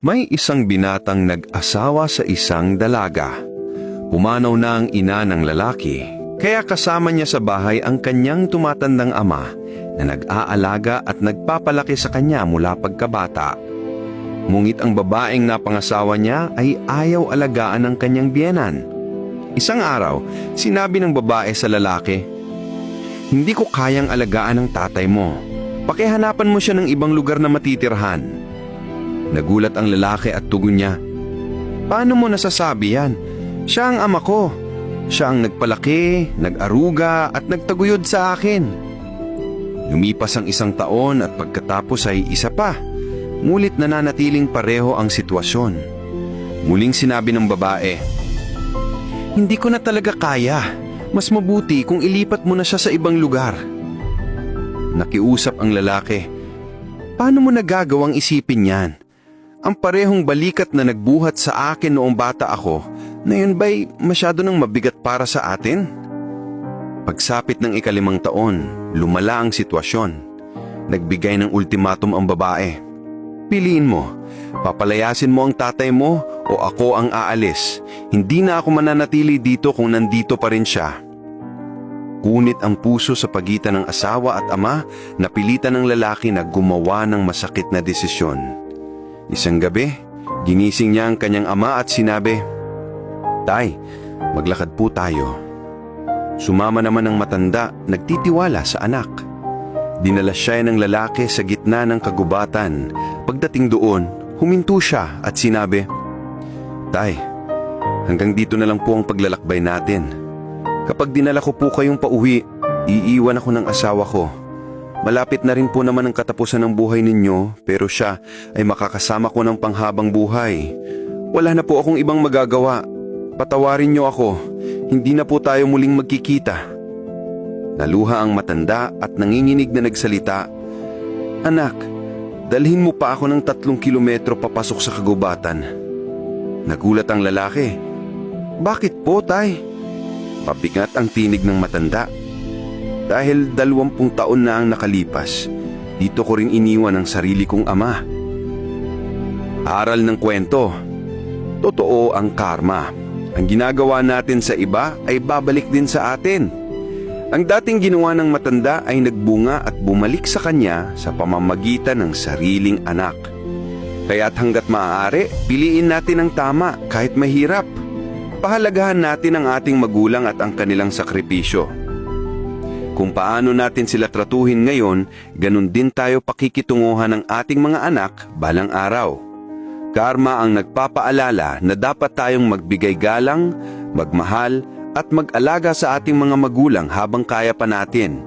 May isang binatang nag-asawa sa isang dalaga. Pumanaw na ang ina ng lalaki, kaya kasama niya sa bahay ang kanyang tumatandang ama na nag-aalaga at nagpapalaki sa kanya mula pagkabata. Ngunit ang babaeng napangasawa niya ay ayaw alagaan ng kanyang biyenan. Isang araw, sinabi ng babae sa lalaki, "Hindi ko kayang alagaan ng tatay mo. Pakihanapan mo siya ng ibang lugar na matitirhan." Nagulat ang lalaki at tugon niya, "Paano mo nasasabi yan? Siya ang ama ko. Siya ang nagpalaki, nag-aruga at nagtaguyod sa akin." Lumipas ang isang taon at pagkatapos ay isa pa. Ngunit nananatiling pareho ang sitwasyon. Muling sinabi ng babae, "Hindi ko na talaga kaya. Mas mabuti kung ilipat mo na siya sa ibang lugar." Nakiusap ang lalaki, "Paano mo nagagawang isipin yan? Ang parehong balikat na nagbuhat sa akin noong bata ako, na yun ba'y masyado nang mabigat para sa atin?" Pagsapit ng ika-5 taon, lumala ang sitwasyon. Nagbigay ng ultimatum ang babae. "Piliin mo, papalayasin mo ang tatay mo o ako ang aalis. Hindi na ako mananatili dito kung nandito pa rin siya." Kunit ang puso sa pagitan ng asawa at ama, napilitan ng lalaki na gumawa ng masakit na desisyon. Isang gabi, ginising niya ang kanyang ama at sinabi, "Tay, maglakad po tayo." Sumama naman ang matanda, nagtitiwala sa anak. Dinala siya ng lalaki sa gitna ng kagubatan. Pagdating doon, huminto siya at sinabi, "Tay, hanggang dito na lang po ang paglalakbay natin. Kapag dinala ko po kayong pauwi, iiwan ako ng asawa ko. Malapit na rin po naman ang katapusan ng buhay ninyo, pero siya ay makakasama ko ng panghabang buhay. Wala na po akong ibang magagawa. Patawarin niyo ako. Hindi na po tayo muling magkikita." Naluha ang matanda at nanginginig na nagsalita, "Anak, dalhin mo pa ako ng 3 kilometro papasok sa kagubatan." Nagulat ang lalaki, "Bakit po, tay?" Pabigat ang tinig ng matanda. "Dahil 20 taon na ang nakalipas, dito ko rin iniwan ang sarili kong ama." Aral ng kwento, totoo ang karma. Ang ginagawa natin sa iba ay babalik din sa atin. Ang dating ginawa ng matanda ay nagbunga at bumalik sa kanya sa pamamagitan ng sariling anak. Kaya't hanggat maaari, piliin natin ang tama kahit mahirap. Pahalagahan natin ang ating magulang at ang kanilang sakripisyo. Kung paano natin sila tratuhin ngayon, ganun din tayo pakikitunguhan ng ating mga anak balang araw. Karma ang nagpapaalala na dapat tayong magbigay galang, magmahal, at mag-alaga sa ating mga magulang habang kaya pa natin.